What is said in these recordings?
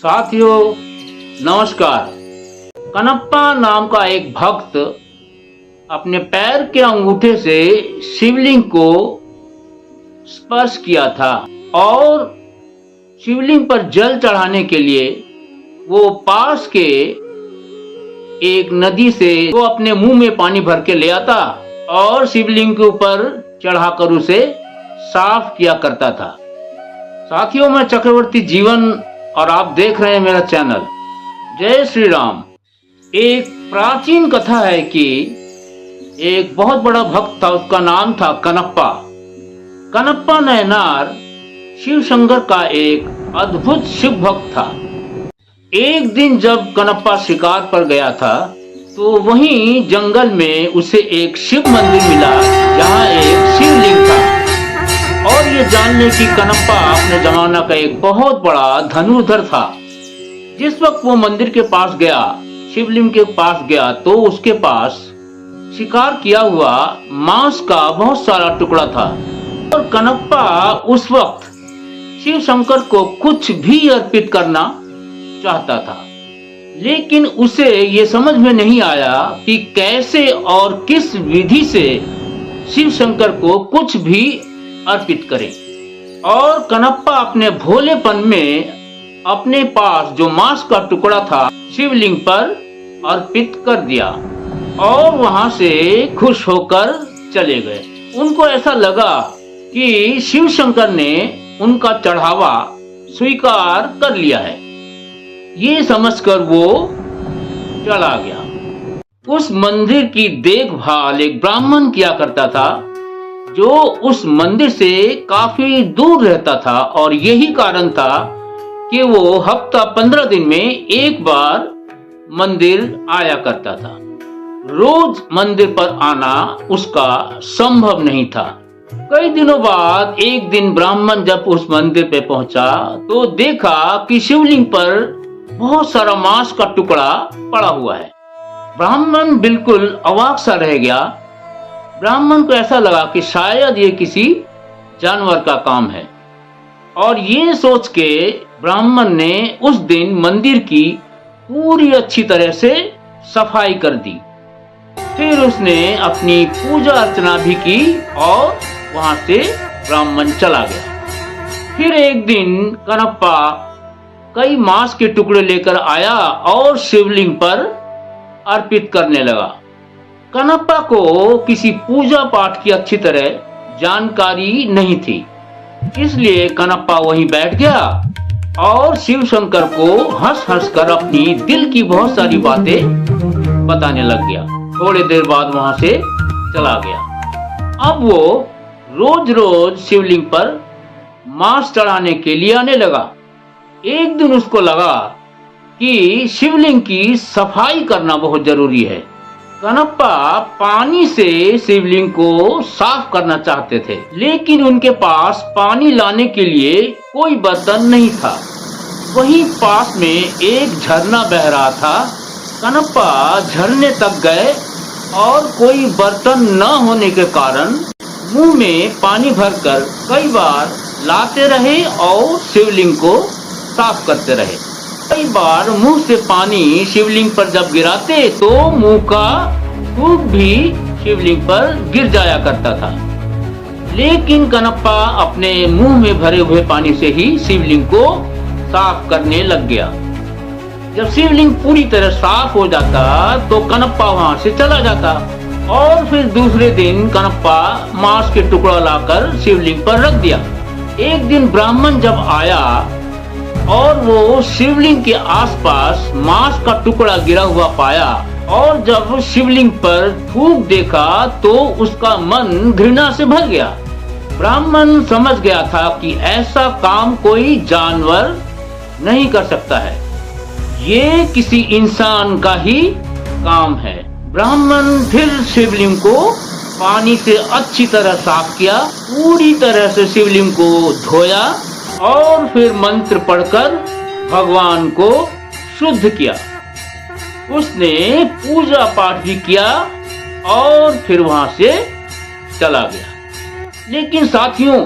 साथियों नमस्कार। कनप्पा नाम का एक भक्त अपने पैर के अंगूठे से शिवलिंग को स्पर्श किया था और शिवलिंग पर जल चढ़ाने के लिए वो पास के एक नदी से वो अपने मुंह में पानी भर के ले आता और शिवलिंग के ऊपर चढ़ाकर उसे साफ किया करता था। साथियों, मैं चक्रवर्ती जीवन और आप देख रहे हैं मेरा चैनल जय श्री राम। एक प्राचीन कथा है कि एक बहुत बड़ा भक्त था, उसका नाम था कनप्पा। कनप्पा नयनार शिव शंकर का एक अद्भुत शिव भक्त था। एक दिन जब कनप्पा शिकार पर गया था तो वहीं जंगल में उसे एक शिव मंदिर मिला जहां एक शिवलिंग था। और ये जानने की कनप्पा अपने जमाना का एक बहुत बड़ा धनुर्धर था। जिस वक्त वो मंदिर के पास गया, शिवलिंग के पास गया, तो उसके पास शिकार किया हुआ मांस का बहुत सारा टुकड़ा था। और कनप्पा उस वक्त शिव शंकर को कुछ भी अर्पित करना चाहता था, लेकिन उसे ये समझ में नहीं आया कि कैसे और किस विधि से शिव शंकर को कुछ भी अर्पित करें। और कनप्पा अपने भोलेपन में अपने पास जो मांस का टुकड़ा था शिवलिंग पर अर्पित कर दिया और वहां से खुश होकर चले गए। उनको ऐसा लगा कि शिव शंकर ने उनका चढ़ावा स्वीकार कर लिया है। ये समझकर वो चला गया। उस मंदिर की देखभाल एक ब्राह्मण किया करता था जो उस मंदिर से काफी दूर रहता था, और यही कारण था कि वो हफ्ता 15 दिन में एक बार मंदिर आया करता था। रोज मंदिर पर आना उसका संभव नहीं था। कई दिनों बाद एक दिन ब्राह्मण जब उस मंदिर पे पहुंचा तो देखा कि शिवलिंग पर बहुत सारा मांस का टुकड़ा पड़ा हुआ है। ब्राह्मण बिल्कुल अवाक सा रह गया। ब्राह्मण को ऐसा लगा कि शायद ये किसी जानवर का काम है, और ये सोच के ब्राह्मण ने उस दिन मंदिर की पूरी अच्छी तरह से सफाई कर दी। फिर उसने अपनी पूजा अर्चना भी की और वहां से ब्राह्मण चला गया। फिर एक दिन कनप्पा कई मांस के टुकड़े लेकर आया और शिवलिंग पर अर्पित करने लगा। कनप्पा को किसी पूजा पाठ की अच्छी तरह जानकारी नहीं थी, इसलिए कनप्पा वहीं बैठ गया और शिव शंकर को हंस हंस कर अपनी दिल की बहुत सारी बातें बताने लग गया। थोड़ी देर बाद वहां से चला गया। अब वो रोज रोज शिवलिंग पर मांस चढ़ाने के लिए आने लगा। एक दिन उसको लगा कि शिवलिंग की सफाई करना बहुत जरूरी है। कनप्पा पानी से शिवलिंग को साफ करना चाहते थे, लेकिन उनके पास पानी लाने के लिए कोई बर्तन नहीं था। वहीं पास में एक झरना बह रहा था। कनप्पा झरने तक गए और कोई बर्तन न होने के कारण मुंह में पानी भरकर कई बार लाते रहे और शिवलिंग को साफ करते रहे। कई बार मुंह से पानी शिवलिंग पर जब गिराते तो मुंह का थूक भी शिवलिंग पर गिर जाया करता था, लेकिन कनप्पा अपने मुंह में भरे हुए पानी से ही शिवलिंग को साफ करने लग गया। जब शिवलिंग पूरी तरह साफ हो जाता तो कनप्पा वहां से चला जाता और फिर दूसरे दिन कनप्पा मांस के टुकड़ा लाकर शिवलिंग पर रख दिया। एक दिन ब्राह्मण जब आया और वो शिवलिंग के आसपास मांस का टुकड़ा गिरा हुआ पाया, और जब शिवलिंग पर थूक देखा तो उसका मन घृणा से भर गया। ब्राह्मण समझ गया था कि ऐसा काम कोई जानवर नहीं कर सकता है, ये किसी इंसान का ही काम है। ब्राह्मण फिर शिवलिंग को पानी से अच्छी तरह साफ किया, पूरी तरह से शिवलिंग को धोया और फिर मंत्र पढ़कर भगवान को शुद्ध किया। उसने पूजा पाठ भी किया और फिर वहां से चला गया। लेकिन साथियों,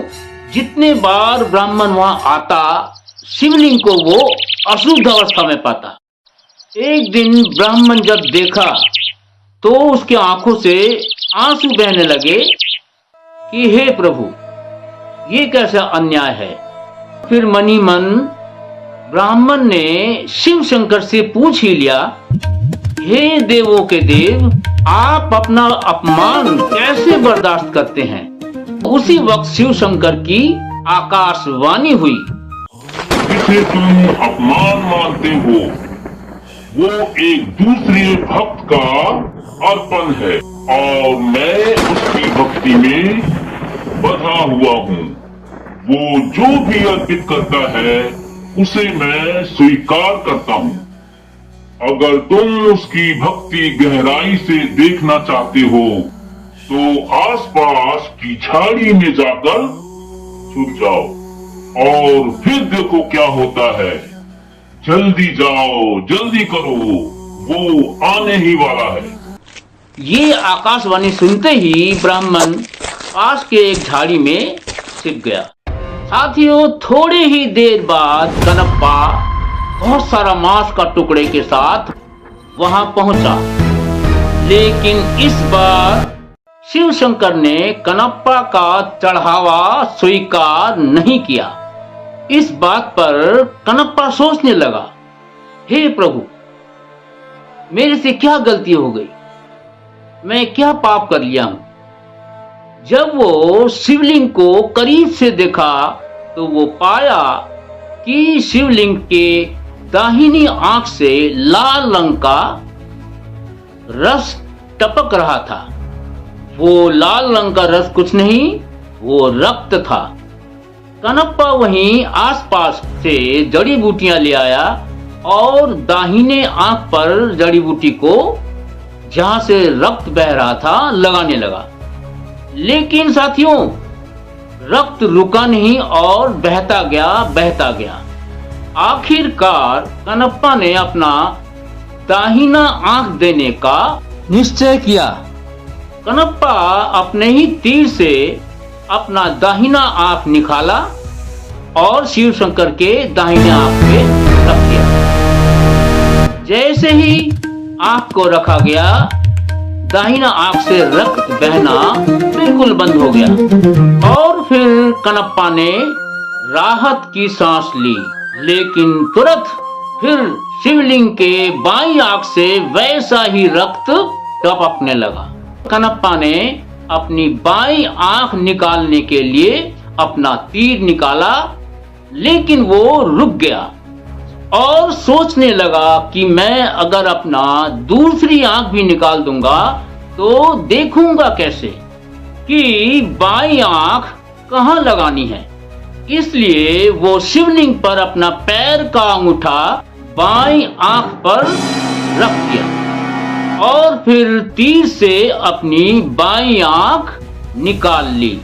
जितने बार ब्राह्मण वहां आता शिवलिंग को वो अशुद्ध अवस्था में पाता। एक दिन ब्राह्मण जब देखा तो उसके आंखों से आंसू बहने लगे कि हे प्रभु, ये कैसा अन्याय है। फिर मनी मन ब्राह्मण ने शिव शंकर से पूछ ही लिया, हे देवों के देव, आप अपना अपमान कैसे बर्दाश्त करते हैं। उसी वक्त शिव शंकर की आकाशवाणी हुई, जिसे तुम अपमान मानते हो वो एक दूसरे भक्त का अर्पण है और मैं उसकी भक्ति में बधा हुआ हूँ। वो जो भी अर्पित करता है उसे मैं स्वीकार करता हूँ। अगर तुम उसकी भक्ति गहराई से देखना चाहते हो तो आसपास की झाड़ी में जाकर छुप जाओ और फिर देखो क्या होता है। जल्दी जाओ, जल्दी करो, वो आने ही वाला है। ये आकाशवाणी सुनते ही ब्राह्मण पास के एक झाड़ी में छिप गया। साथियों, थोड़े ही देर बाद कनप्पा बहुत सारा मांस का टुकड़े के साथ वहां पहुंचा, लेकिन इस बार शिव शंकर ने कनप्पा का चढ़ावा स्वीकार नहीं किया। इस बात पर कनप्पा सोचने लगा, हे प्रभु, मेरे से क्या गलती हो गई, मैं क्या पाप कर लिया हूं। जब वो शिवलिंग को करीब से देखा तो वो पाया कि शिवलिंग के दाहिनी आंख से लाल रंग का रस टपक रहा था। वो लाल रंग का रस कुछ नहीं, वो रक्त था। कनप्पा वहीं आसपास से जड़ी बूटियां ले आया और दाहिने आंख पर जड़ी बूटी को जहां से रक्त बह रहा था लगाने लगा। लेकिन साथियों, रक्त रुका नहीं और बहता गया। आखिरकार कनप्पा ने अपना दाहिना आंख देने का निश्चय किया। कनप्पा अपने ही तीर से अपना दाहिना आंख निकाला और शिव शंकर के दाहिने आंख पे रख दिया। जैसे ही आंख को रखा गया, दाहिना आंख से रक्त बहना बिल्कुल बंद हो गया और फिर कनप्पा ने राहत की सांस ली। लेकिन तुरंत फिर शिवलिंग के बाईं आंख से वैसा ही रक्त टपकने लगा। कनप्पा ने अपनी बाईं आंख निकालने के लिए अपना तीर निकाला, लेकिन वो रुक गया और सोचने लगा कि मैं अगर अपना दूसरी आंख भी निकाल दूंगा तो देखूंगा कैसे कि बाईं आंख कहां लगानी है। इसलिए वो शिवलिंग पर अपना पैर का अंगूठा बाईं आंख पर रख दिया और फिर तीर से अपनी बाईं आंख निकाल ली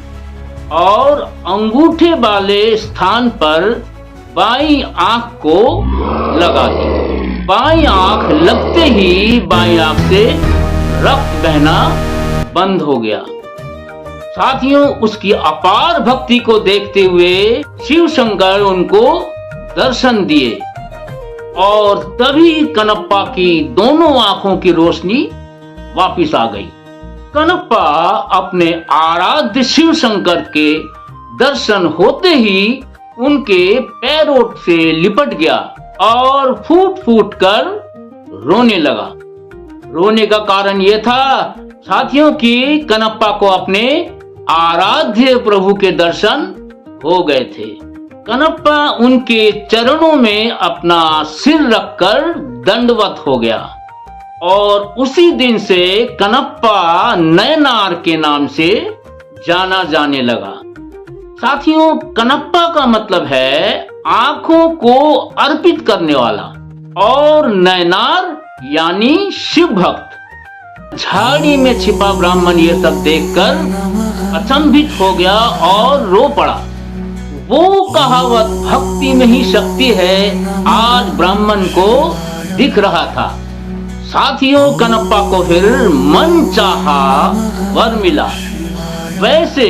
और अंगूठे वाले स्थान पर बाईं आंख को लगा दी। बाईं आंख लगते ही बाईं आंख से रक्त बहना बंद हो गया। साथियों, उसकी अपार भक्ति को देखते हुए शिव शंकर उनको दर्शन दिए और तभी कनप्पा की दोनों आंखों की रोशनी वापिस आ गई। कनप्पा अपने आराध्य शिव शंकर के दर्शन होते ही उनके पैरों से लिपट गया और फूट फूट कर रोने लगा। रोने का कारण यह था साथियों कि कनप्पा को अपने आराध्य प्रभु के दर्शन हो गए थे। कनप्पा उनके चरणों में अपना सिर रखकर दंडवत हो गया और उसी दिन से कनप्पा नयनार के नाम से जाना जाने लगा। साथियों, कनप्पा का मतलब है आंखों को अर्पित करने वाला और नयनार यानी शिव भक्त। झाड़ी में छिपा ब्राह्मण ये सब देखकर अचंभित हो गया और रो पड़ा। वो कहावत भक्ति में ही शक्ति है आज ब्राह्मण को दिख रहा था। साथियों, कनप्पा को फिर मन चाहा वर मिला। वैसे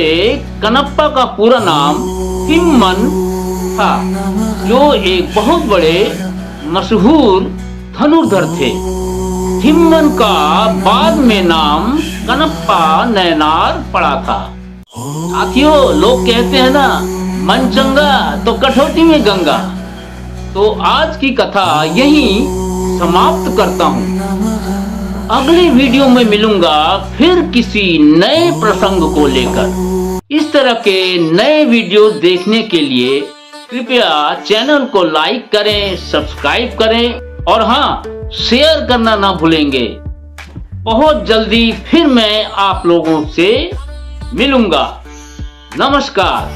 कनप्पा का पूरा नाम तिम्मन था, जो एक बहुत बड़े मशहूर धनुर्धर थे। थिम्मन का बाद में नाम कनप्पा नयनार पड़ा था। साथियों, लोग कहते हैं ना, मन चंगा तो कठौती में गंगा। तो आज की कथा यहीं समाप्त करता हूँ। अगले वीडियो में मिलूंगा फिर किसी नए प्रसंग को लेकर। इस तरह के नए वीडियो देखने के लिए कृपया चैनल को लाइक करें, सब्सक्राइब करें और हाँ, शेयर करना ना भूलेंगे। बहुत जल्दी फिर मैं आप लोगों से मिलूंगा। नमस्कार।